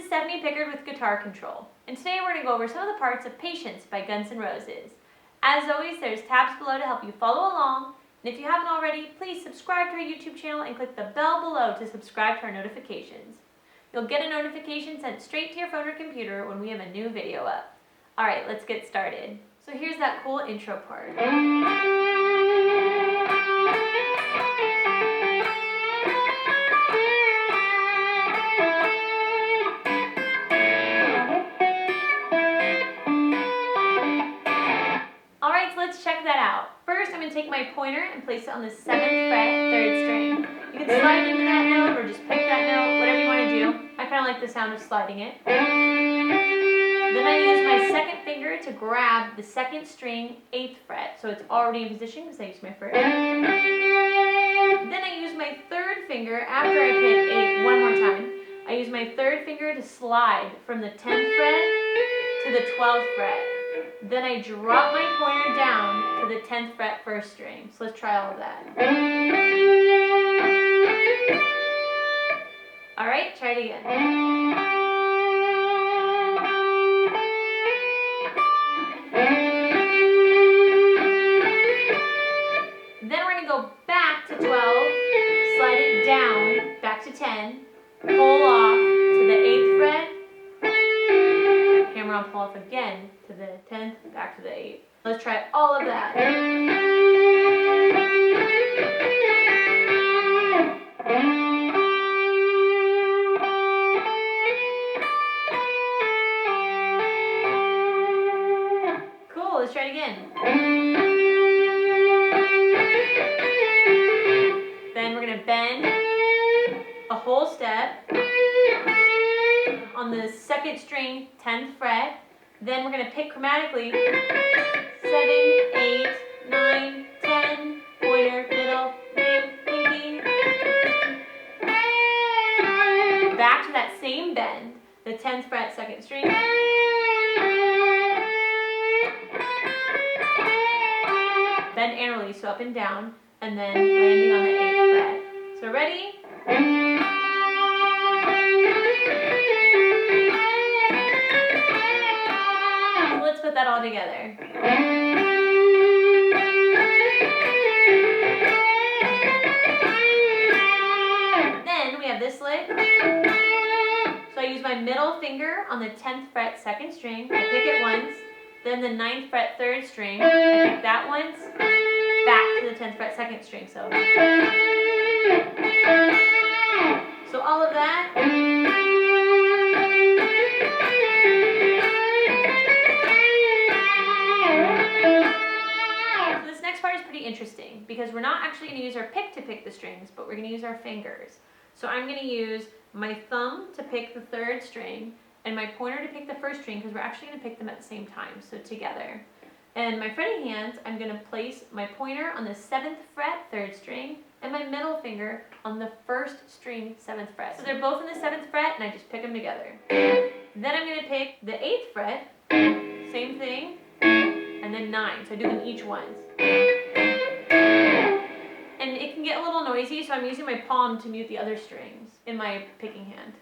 is Stephanie Pickard with Guitar Control, and today we're going to go over some of the parts of Patience by Guns N' Roses. As always, there's tabs below to help you follow along, and if you haven't already, please subscribe to our YouTube channel and click the bell below to subscribe to our notifications. You'll get a notification sent straight to your phone or computer when we have a new video up. Alright, let's get started. So here's that cool intro part. Alright, so let's check that out. First, I'm going to take my pointer and place it on the 7th fret, 3rd string. You can slide into that note or just pick that note, whatever you want to do. I kind of like the sound of sliding it. Then I use my second finger to grab the 2nd string, 8th fret, so it's already in position because I used my first. Then I use my 3rd finger after I pick 8 one more time. I use my 3rd finger to slide from the 10th fret to the 12th fret. Then I drop my pointer down to the 10th fret 1st string. So let's try all of that. Alright, try it again. Then we're going to go back to 12, slide it down, back to 10, pull off to the 8th fret, hammer on, pull off again to the 10th, back to the 8th. Let's try all of that. Cool, let's try it again. Then we're going to bend a whole step on the 2nd string, 10th fret. Then we're going to pick chromatically 7, 8, 9, 10, pointer, middle, ring, pinky. Back to that same bend, the 10th fret, 2nd string. Bend and release, so up and down, and then landing on the 8th fret. So ready? Let's put that all together. Then we have this lick. So I use my middle finger on the 10th fret, 2nd string. I pick it once. Then the 9th fret, 3rd string. I pick that once. Back to the 10th fret, 2nd string. So all of that. So this next part is pretty interesting because we're not actually going to use our pick to pick the strings, but we're going to use our fingers. So I'm going to use my thumb to pick the 3rd string and my pointer to pick the 1st string because we're actually going to pick them at the same time, so together. And my fretting hands, I'm going to place my pointer on the 7th fret, 3rd string, and my middle finger on the 1st string, 7th fret. So they're both in the 7th fret, and I just pick them together. Then I'm going to pick the 8th fret, same thing, and then 9. So I do them each once. And it can get a little noisy, so I'm using my palm to mute the other strings in my picking hand.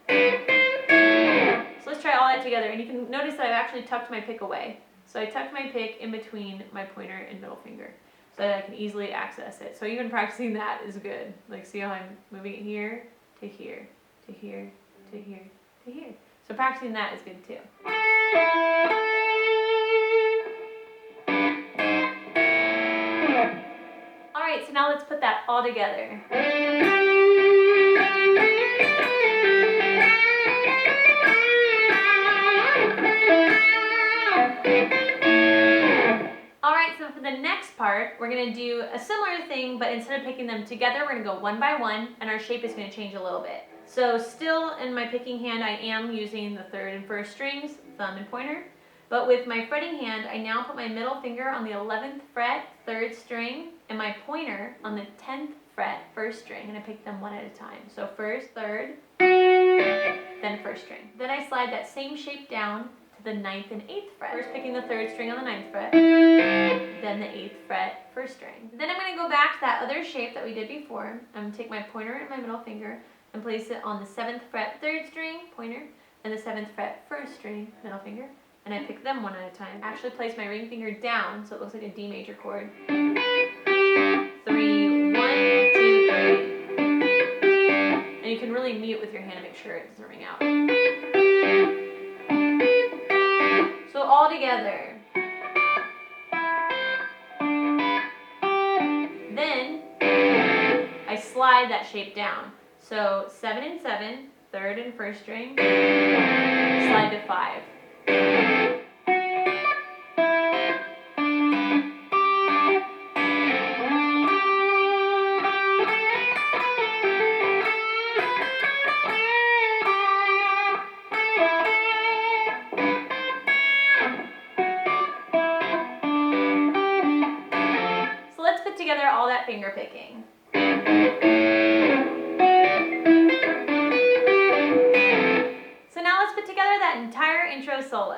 So let's try all that together, and you can notice that I've actually tucked my pick away. So I tucked my pick in between my pointer and middle finger so that I can easily access it. So even practicing that is good. Like, see how I'm moving it here to here, to here, to here, to here. So practicing that is good too. Alright, so now let's put that all together. Alright, so for the next part, we're going to do a similar thing, but instead of picking them together, we're going to go one by one, and our shape is going to change a little bit. So still in my picking hand, I am using the 3rd and 1st strings, thumb and pointer, but with my fretting hand, I now put my middle finger on the 11th fret, 3rd string, and my pointer on the 10th fret, 1st string, and I pick them one at a time. So 1st, 3rd, then 1st string. Then I slide that same shape down to the 9th and 8th fret. First picking the 3rd string on the 9th fret, then the 8th fret, 1st string. Then I'm going to go back to that other shape that we did before. I'm going to take my pointer and my middle finger and place it on the 7th fret, 3rd string, pointer, and the 7th fret first string, middle finger, and I pick them one at a time. I actually place my ring finger down so it looks like a D major chord. 3, 1, 2, 3. And you can really mute with your hand to make sure it doesn't ring out. So all together. Then I slide that shape down. So 7 and 7, 3rd and 1st string, slide to 5. So let's put together all that finger picking. So now let's put together that entire intro solo.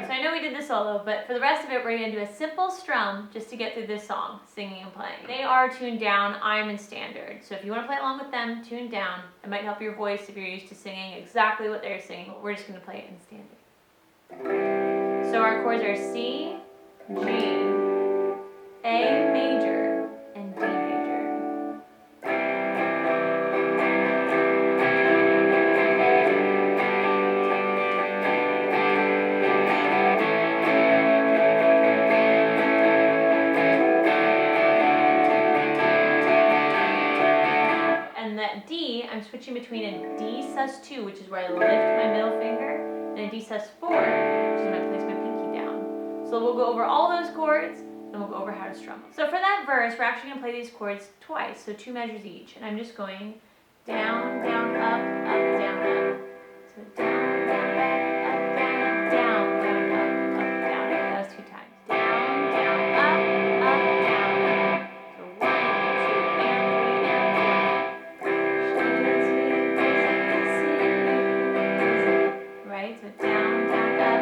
So I know we did the solo, but for the rest of it, we're going to do a simple strum just to get through this song, singing and playing. They are tuned down, I'm in standard. So if you want to play along with them, tune down. It might help your voice if you're used to singing exactly what they're singing. We're just going to play it in standard. So our chords are C, G, A major, and D major. And that D, I'm switching between a D sus2, which is where I lift my middle finger, and a D sus4, which is when I place my pinky down. So we'll go over all those chords, and we'll go over how to strum them. So for that verse, we're actually going to play these chords twice, so 2 measures each. And I'm just going down, down, up, down, up. So down, down, up, down, down, up, down. That was 2 times. Down, down, up, down. So 1, 2, and 3, and 4. Right? So down, down, up,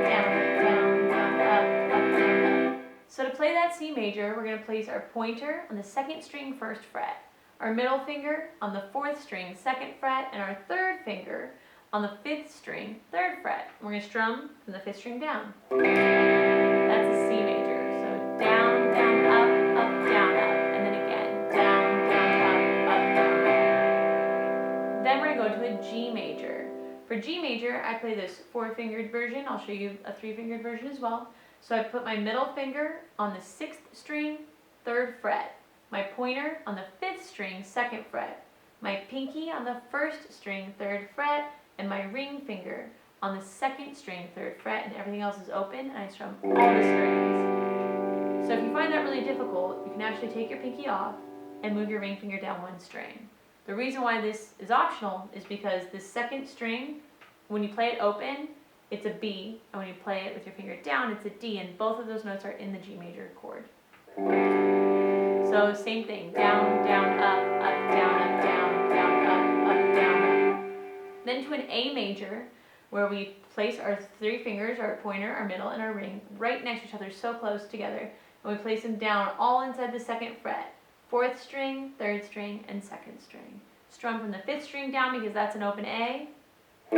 down, down, down, up, down. So to play that C major, we're going to place our pointer on the 2nd string 1st fret, our middle finger on the 4th string 2nd fret, and our 3rd finger on the 5th string 3rd fret. We're going to strum from the 5th string down. That's a C major. So down, down, up, down, and then again down, down, up, down. Then we're going to go to a G major. For G major, I play this 4-fingered version. I'll show you a 3-fingered version as well. So I put my middle finger on the 6th string, 3rd fret, my pointer on the 5th string, 2nd fret, my pinky on the 1st string, 3rd fret, and my ring finger on the 2nd string, 3rd fret, and everything else is open, and I strum all the strings. So if you find that really difficult, you can actually take your pinky off and move your ring finger down 1 string. The reason why this is optional is because the 2nd string, when you play it open, it's a B, and when you play it with your finger down, it's a D, and both of those notes are in the G major chord. So same thing, down, down, up, down, down, down, up, down, up. Then to an A major, where we place our 3 fingers, our pointer, our middle, and our ring right next to each other, so close together, and we place them down all inside the 2nd fret, 4th string, 3rd string, and 2nd string. Strum from the 5th string down because that's an open A. So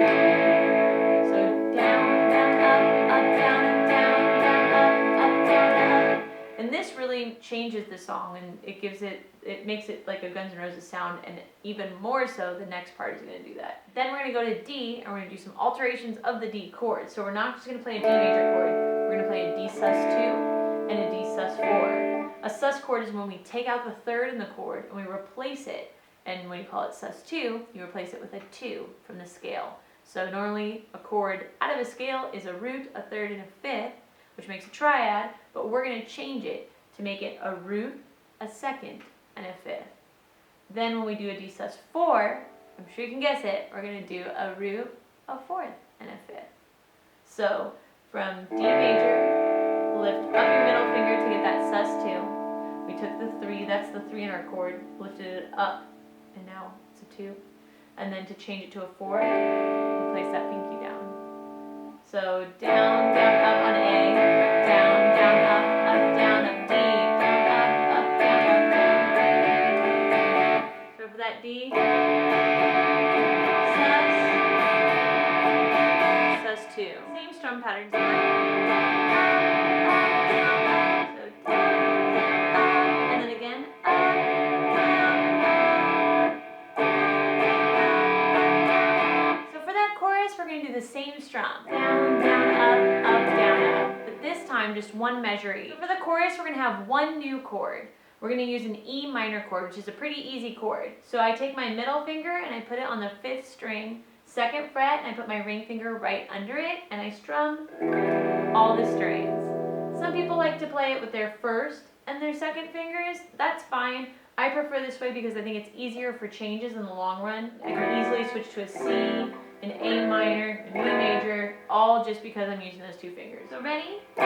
down, down, up, down, and down, down, up, down, up. And this really changes the song, and it makes it like a Guns N' Roses sound, and even more so, the next part is going to do that. Then we're going to go to D, and we're going to do some alterations of the D chord. So we're not just going to play a D major chord, we're going to play a D sus2 and a D sus4. A sus chord is when we take out the 3rd in the chord, and we replace it, and when you call it sus2, you replace it with a 2 from the scale. So normally a chord out of a scale is a root, a 3rd, and a 5th, which makes a triad, but we're going to change it to make it a root, a 2nd, and a 5th. Then when we do a D sus4, I'm sure you can guess it, we're going to do a root, a 4th, and a 5th. So from D major, lift up your middle finger to get that sus2. We took the 3, that's the 3 in our chord, lifted it up, and now it's a 2. And then to change it to a 4, we place that pinky down. So down, down, up, patterns. And then again. So for that chorus, we're going to do the same strum. Down, down, up, down, up. But this time, just one measure each. So for the chorus, we're going to have one new chord. We're going to use an E minor chord, which is a pretty easy chord. So I take my middle finger and I put it on the 5th string, 2nd fret, and I put my ring finger right under it, and I strum all the strings. Some people like to play it with their 1st and their 2nd fingers. That's fine. I prefer this way because I think it's easier for changes in the long run. I can easily switch to a C, an A minor, an E major, all just because I'm using those 2 fingers. So ready? C, G.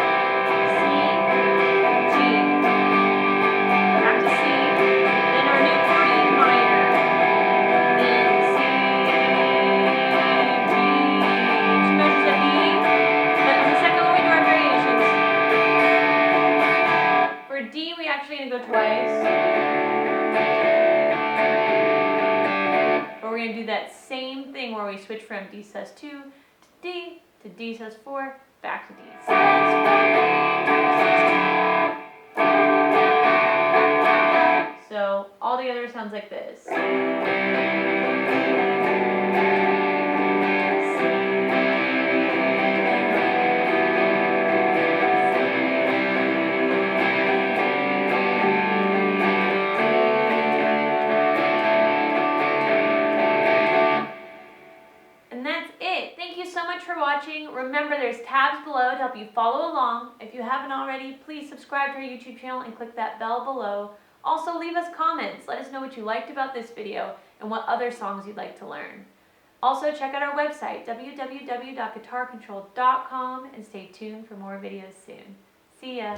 Back to C, then our new chord E minor, then C, G, 2 measures of E, but on the second one we do our variations. For D, we actually going to go twice, but we're going to do that same thing where we switch from D sus 2 to D sus 4, back to D sus 4. So all together it sounds like this. And that's it. Thank you so much for watching. Remember, there's tabs below to help you follow along. If you haven't already, please subscribe to our YouTube channel and click that bell below. Also, leave us comments. Let us know what you liked about this video and what other songs you'd like to learn. Also, check out our website, www.guitarcontrol.com, and stay tuned for more videos soon. See ya!